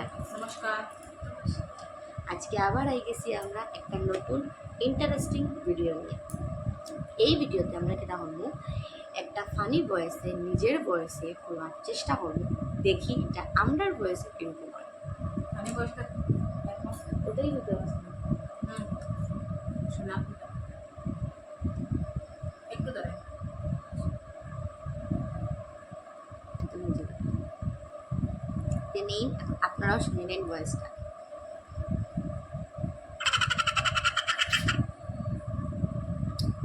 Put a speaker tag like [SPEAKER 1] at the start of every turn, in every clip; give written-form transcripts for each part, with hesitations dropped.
[SPEAKER 1] নমস্কার।
[SPEAKER 2] নমস্কার।
[SPEAKER 1] আজকে আবার গেছি আমরা একটা নতুন ইন্টারেস্টিং ভিডিও নিয়ে। এই ভিডিওতে আমরা কেটা হবো একটা ফানি ভয়েসে নিজের ভয়েসে শোনার চেষ্টা করবো, দেখি এটা আমরার ভয়েসে কিরকম হয়।
[SPEAKER 2] ফানি ভয়েসটা
[SPEAKER 1] ওটাই হতে পারছে না।
[SPEAKER 2] শোনা একটু ধরে
[SPEAKER 1] নেই, আপনারাও শুনে নেন ভয়েসটা।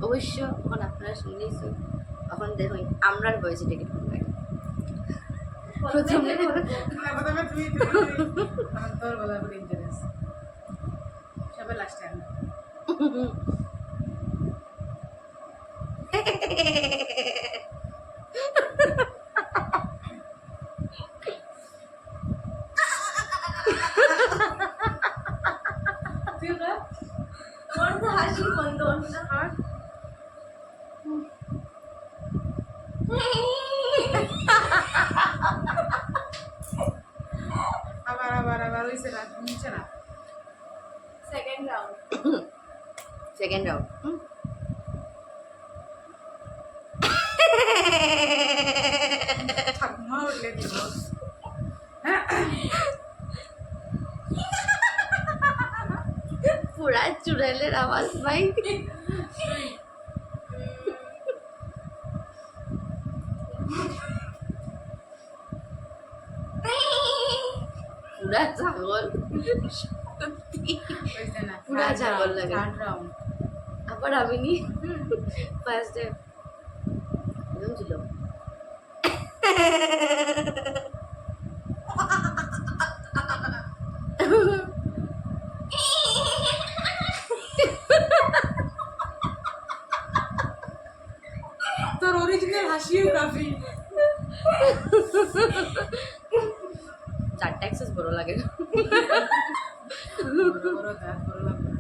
[SPEAKER 1] অবশ্য এখন আপনারা শুনেছেন, এখন দেখুন আমরার ভয়েস এটা কিরকম লাগে। প্রথমে
[SPEAKER 2] তোর বলা করে ইন্টারেস্ট সবাই লাস্টে আমরা
[SPEAKER 1] আমার তো হাসি বন্ধ না।
[SPEAKER 2] আবার আবার আবার হয়েছে না নিচে না
[SPEAKER 1] সেকেন্ড রাউন্ড
[SPEAKER 2] ঠাকুমা উঠলে দিব
[SPEAKER 1] পুরা চুড়াইলের আওয়াজ ভাই। পুরা ছাগল,
[SPEAKER 2] হয়েছে না
[SPEAKER 1] পুরা ছাগল লাগে।
[SPEAKER 2] থার্ড রাউন্ড
[SPEAKER 1] আবার আমি নি ফার্স্ট টাইম এরকম ছিল।
[SPEAKER 2] তোর অরিজিনাল হাসিও কাফি
[SPEAKER 1] চারটা এক্সেস বড় লাগে।
[SPEAKER 2] বড় দাঁত বড় লাগবে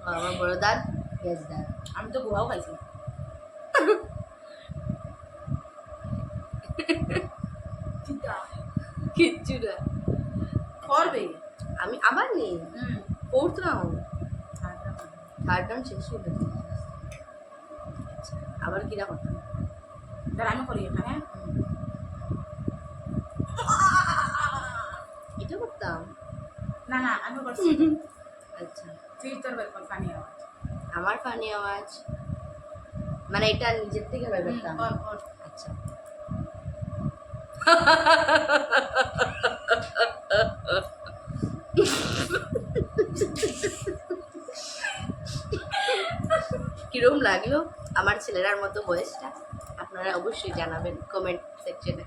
[SPEAKER 1] আমার বড় দাঁত, গ্যাস দাঁত।
[SPEAKER 2] আমি তো গোয়াও খাইছি
[SPEAKER 1] কিচ্ছু না
[SPEAKER 2] করবে
[SPEAKER 1] আমি আবার নেই ফোর্থ রাউন্ড, থার্ড রাউন্ড শেষ হয়ে গেছে। আবার কিরা করতাম
[SPEAKER 2] দাঁড়া আমি করি এখানে
[SPEAKER 1] এটা করতাম।
[SPEAKER 2] না না আমি করছি
[SPEAKER 1] আচ্ছা,
[SPEAKER 2] তুই তোর ব্যাপার ফানি আওয়াজ
[SPEAKER 1] আমার ফানি আওয়াজ মানে এটা নিজের থেকে বের করতাম।
[SPEAKER 2] কর কর
[SPEAKER 1] আচ্ছা, কিরম লাগলো আমার ছেলেরার মতো বয়সটা আপনারা অবশ্যই জানাবেন কমেন্ট সেকশনে।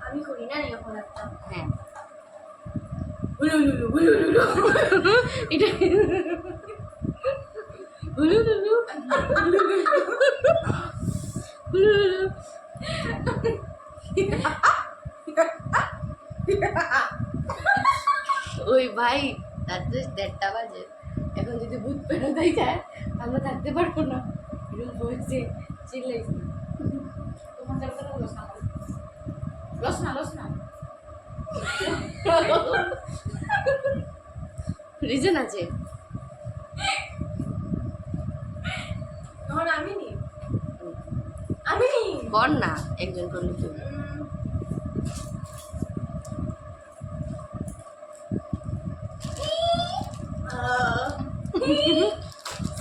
[SPEAKER 3] আমি করি না এরকম একটা
[SPEAKER 1] হ্যাঁ, এটা ওই ভাই রাত্রে 1:30 বাজে, এখন যদি ভূত পেরোতে যায় আমরা থাকতে পারবো না। এরকম বলছে, চিল্লাইছে।
[SPEAKER 2] তোমার জায়গাটা লস না লস না
[SPEAKER 1] রিজন আছে।
[SPEAKER 3] তখন আমি নি আমি নি
[SPEAKER 1] কর না, একজন করলে কি হবে?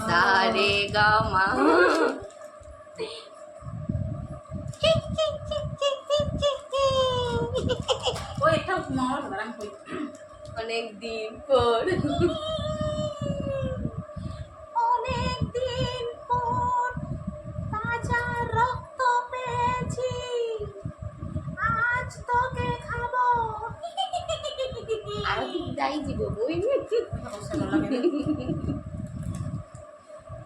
[SPEAKER 1] সারে গা মা।
[SPEAKER 2] ওই একটা মাওয়া ধর আমি কই
[SPEAKER 1] অনেক দিন পর,
[SPEAKER 3] অনেক দিন পর তাজা রক্ত পেয়েছি, আজ তোকে খাবো।
[SPEAKER 1] আর কি যাই দিব বই।
[SPEAKER 2] কথা বলতে ভালো লাগে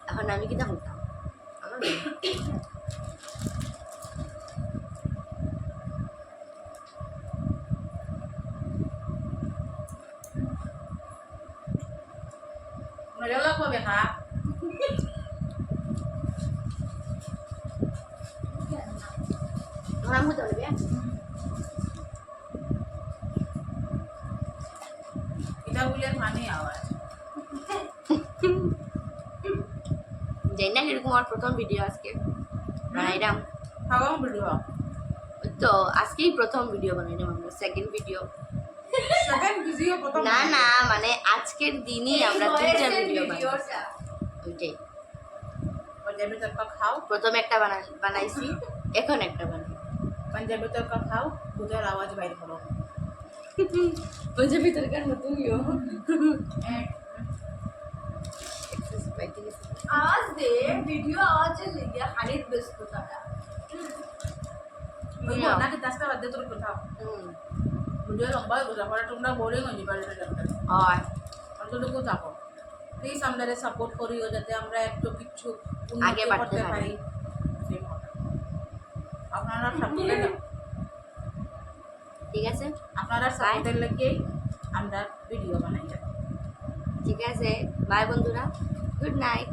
[SPEAKER 1] এখন আমি কি করতাম আমার
[SPEAKER 2] মনে লাগবে বেকা
[SPEAKER 1] আমার আম্মু চলবে।
[SPEAKER 2] দিলে ফানি আওয়াজ।
[SPEAKER 1] জানি না এরকম আমার প্রথম ভিডিও আজকে বানাইলাম।
[SPEAKER 2] খাওয়াও ভিডিও।
[SPEAKER 1] তো আজকেই প্রথম ভিডিও বানাইলাম আমরা, সেকেন্ড ভিডিও
[SPEAKER 2] সেকেন্ড ভিডিও প্রথম।
[SPEAKER 1] না না, মানে আজকের দিনই আমরা তিনটা ভিডিও বানাই। ওইটাই,
[SPEAKER 2] पंजाबी तड़का खाओ,
[SPEAKER 1] প্রথম একটা বানাইছি, এখন একটা বানাই।
[SPEAKER 2] पंजाबी तड़का खाओ, बुझार आवाज বাইর করো।
[SPEAKER 1] পাঞ্জাবি তরকার মতনইও
[SPEAKER 3] आवाज दे वीडियो आवाज लेके हानित व्यस्त तारा
[SPEAKER 2] ওই নাকি দাসটা বাদ দিয়ে তোর কোথাও ভিডিও লম্বা হয়ে গেছে, পরে তোমরা বোরিং হয়ে যাবে এটা।
[SPEAKER 1] আর
[SPEAKER 2] অতটুকু থাকো প্লিজ, আমাদের সাপোর্ট করিও যাতে আমরা একটু কিছু
[SPEAKER 1] আগে
[SPEAKER 2] উন্নতি
[SPEAKER 1] বাড়তে
[SPEAKER 2] করতে
[SPEAKER 1] পারি।
[SPEAKER 2] পারি। আপনারা সাপোর্ট,
[SPEAKER 1] ঠিক আছে,
[SPEAKER 2] আপনারা সাপোর্টের লেগেই আমরা ভিডিও বানাই।
[SPEAKER 1] ঠিক আছে, বাই বন্ধুরা, গুড নাইট।